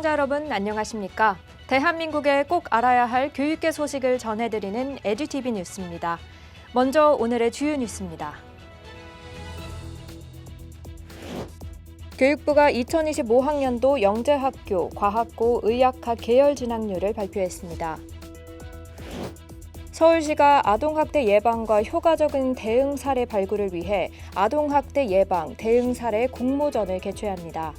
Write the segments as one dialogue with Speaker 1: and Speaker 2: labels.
Speaker 1: 시청자 여러분 안녕하십니까? 대한민국의 꼭 알아야 할 교육계 소식을 전해드리는 에듀티비 뉴스입니다. 먼저 오늘의 주요 뉴스입니다. 교육부가 2025학년도 영재학교, 과학고, 의학학 계열 진학률을 발표했습니다. 서울시가 아동학대 예방과 효과적인 대응 사례 발굴을 위해 아동학대 예방, 대응 사례 공모전을 개최합니다.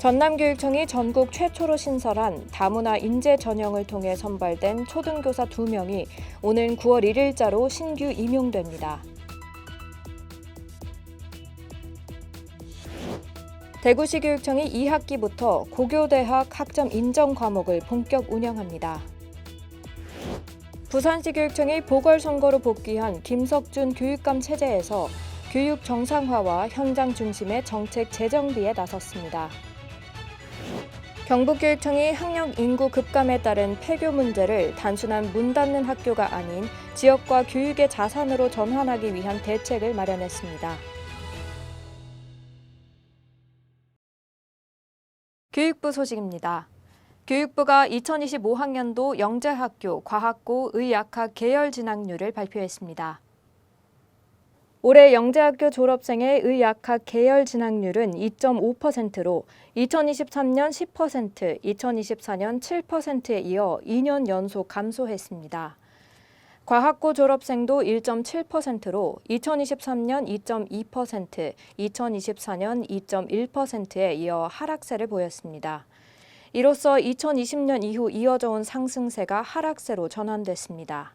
Speaker 1: 전남교육청이 전국 최초로 신설한 다문화 인재 전형을 통해 선발된 초등교사 2명이 오는 9월 1일자로 신규 임용됩니다. 대구시 교육청이 2학기부터 고교대학 학점 인정 과목을 본격 운영합니다. 부산시 교육청이 보궐선거로 복귀한 김석준 교육감 체제에서 교육 정상화와 현장 중심의 정책 재정비에 나섰습니다. 경북교육청이 학령 인구 급감에 따른 폐교 문제를 단순한 문 닫는 학교가 아닌 지역과 교육의 자산으로 전환하기 위한 대책을 마련했습니다. 교육부 소식입니다. 교육부가 2025학년도 영재학교, 과학고, 의학학 계열 진학률을 발표했습니다. 올해 영재학교 졸업생의 의학학 계열 진학률은 2.5%로 2023년 10%, 2024년 7%에 이어 2년 연속 감소했습니다. 과학고 졸업생도 1.7%로 2023년 2.2%, 2024년 2.1%에 이어 하락세를 보였습니다. 이로써 2020년 이후 이어져 온 상승세가 하락세로 전환됐습니다.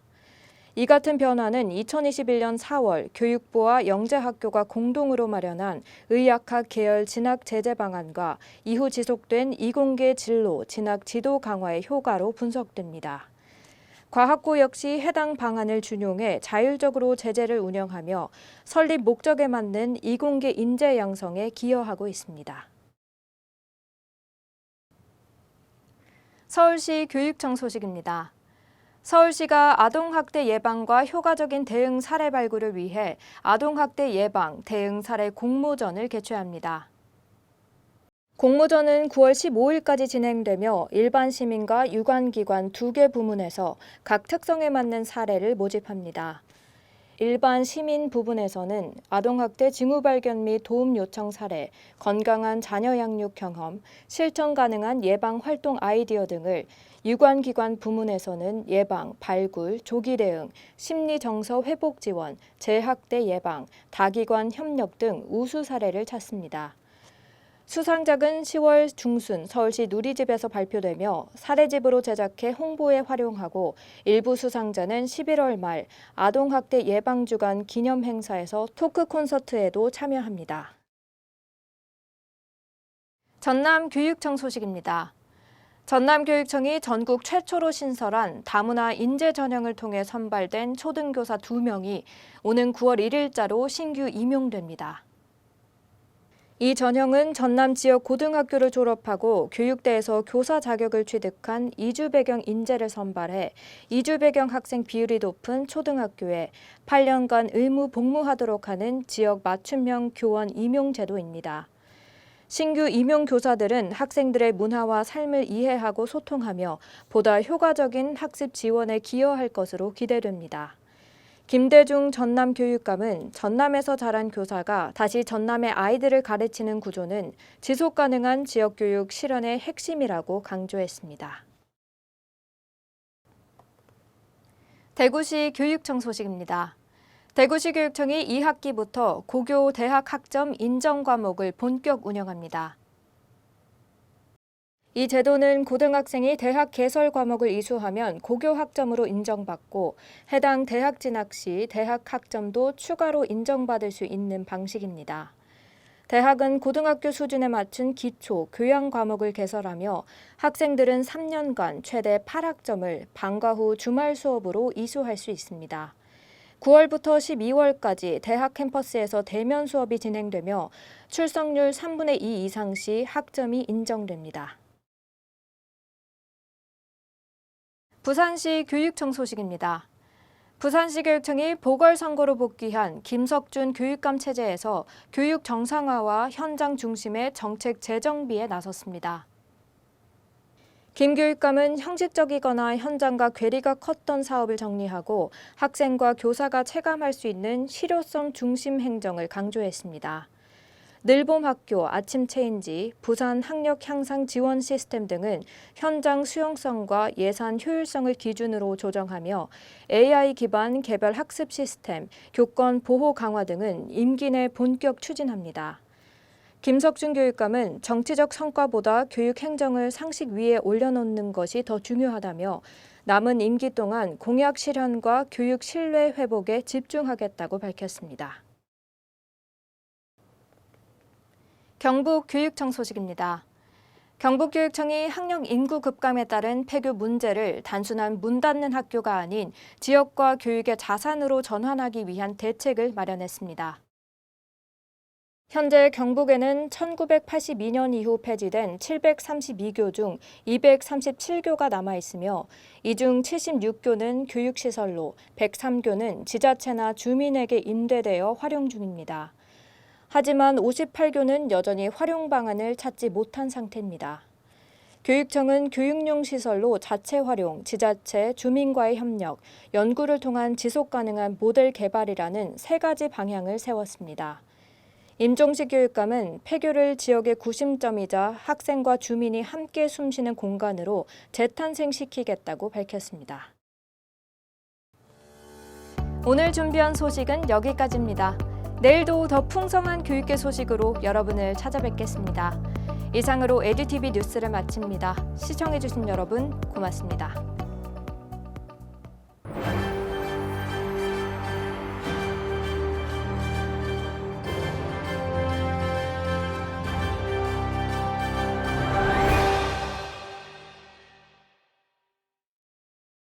Speaker 1: 이 같은 변화는 2021년 4월 교육부와 영재학교가 공동으로 마련한 의학학 계열 진학 제재 방안과 이후 지속된 이공계 진로 진학 지도 강화의 효과로 분석됩니다. 과학고 역시 해당 방안을 준용해 자율적으로 제재를 운영하며 설립 목적에 맞는 이공계 인재 양성에 기여하고 있습니다. 서울시 교육청 소식입니다. 서울시가 아동학대 예방과 효과적인 대응 사례 발굴을 위해 아동학대 예방, 대응 사례 공모전을 개최합니다. 공모전은 9월 15일까지 진행되며 일반 시민과 유관기관 2개 부문에서 각 특성에 맞는 사례를 모집합니다. 일반 시민 부분에서는 아동학대 징후 발견 및 도움 요청 사례, 건강한 자녀 양육 경험, 실천 가능한 예방 활동 아이디어 등을, 유관기관 부문에서는 예방, 발굴, 조기 대응, 심리 정서 회복 지원, 재학대 예방, 다기관 협력 등 우수 사례를 찾습니다. 수상작은 10월 중순 서울시 누리집에서 발표되며 사례집으로 제작해 홍보에 활용하고 일부 수상자는 11월 말 아동학대 예방주간 기념 행사에서 토크 콘서트에도 참여합니다. 전남교육청 소식입니다. 전남교육청이 전국 최초로 신설한 다문화 인재 전형을 통해 선발된 초등교사 2명이 오는 9월 1일자로 신규 임용됩니다. 이 전형은 전남 지역 고등학교를 졸업하고 교육대에서 교사 자격을 취득한 이주 배경 인재를 선발해 이주 배경 학생 비율이 높은 초등학교에 8년간 의무 복무하도록 하는 지역 맞춤형 교원 임용 제도입니다. 신규 임용 교사들은 학생들의 문화와 삶을 이해하고 소통하며 보다 효과적인 학습 지원에 기여할 것으로 기대됩니다. 김대중 전남교육감은 전남에서 자란 교사가 다시 전남의 아이들을 가르치는 구조는 지속가능한 지역교육 실현의 핵심이라고 강조했습니다. 대구시 교육청 소식입니다. 대구시 교육청이 2학기부터 고교 대학 학점 인정 과목을 본격 운영합니다. 이 제도는 고등학생이 대학 개설 과목을 이수하면 고교 학점으로 인정받고 해당 대학 진학 시 대학 학점도 추가로 인정받을 수 있는 방식입니다. 대학은 고등학교 수준에 맞춘 기초, 교양 과목을 개설하며 학생들은 3년간 최대 8학점을 방과 후 주말 수업으로 이수할 수 있습니다. 9월부터 12월까지 대학 캠퍼스에서 대면 수업이 진행되며 출석률 3분의 2 이상 시 학점이 인정됩니다. 부산시 교육청 소식입니다. 부산시 교육청이 보궐선거로 복귀한 김석준 교육감 체제에서 교육 정상화와 현장 중심의 정책 재정비에 나섰습니다. 김 교육감은 형식적이거나 현장과 괴리가 컸던 사업을 정리하고 학생과 교사가 체감할 수 있는 실효성 중심 행정을 강조했습니다. 늘봄학교, 아침 체인지, 부산 학력 향상 지원 시스템 등은 현장 수용성과 예산 효율성을 기준으로 조정하며 AI 기반 개별 학습 시스템, 교권 보호 강화 등은 임기 내 본격 추진합니다. 김석준 교육감은 정치적 성과보다 교육 행정을 상식 위에 올려놓는 것이 더 중요하다며 남은 임기 동안 공약 실현과 교육 신뢰 회복에 집중하겠다고 밝혔습니다. 경북교육청 소식입니다. 경북교육청이 학령 인구 급감에 따른 폐교 문제를 단순한 문 닫는 학교가 아닌 지역과 교육의 자산으로 전환하기 위한 대책을 마련했습니다. 현재 경북에는 1982년 이후 폐지된 732교 중 237교가 남아있으며 이 중 76교는 교육시설로 103교는 지자체나 주민에게 임대되어 활용 중입니다. 하지만 58교는 여전히 활용 방안을 찾지 못한 상태입니다. 교육청은 교육용 시설로 자체 활용, 지자체, 주민과의 협력, 연구를 통한 지속 가능한 모델 개발이라는 세 가지 방향을 세웠습니다. 임종식 교육감은 폐교를 지역의 구심점이자 학생과 주민이 함께 숨쉬는 공간으로 재탄생시키겠다고 밝혔습니다. 오늘 준비한 소식은 여기까지입니다. 내일도 더 풍성한 교육계 소식으로 여러분을 찾아뵙겠습니다. 이상으로 에듀티비 뉴스를 마칩니다. 시청해주신 여러분 고맙습니다.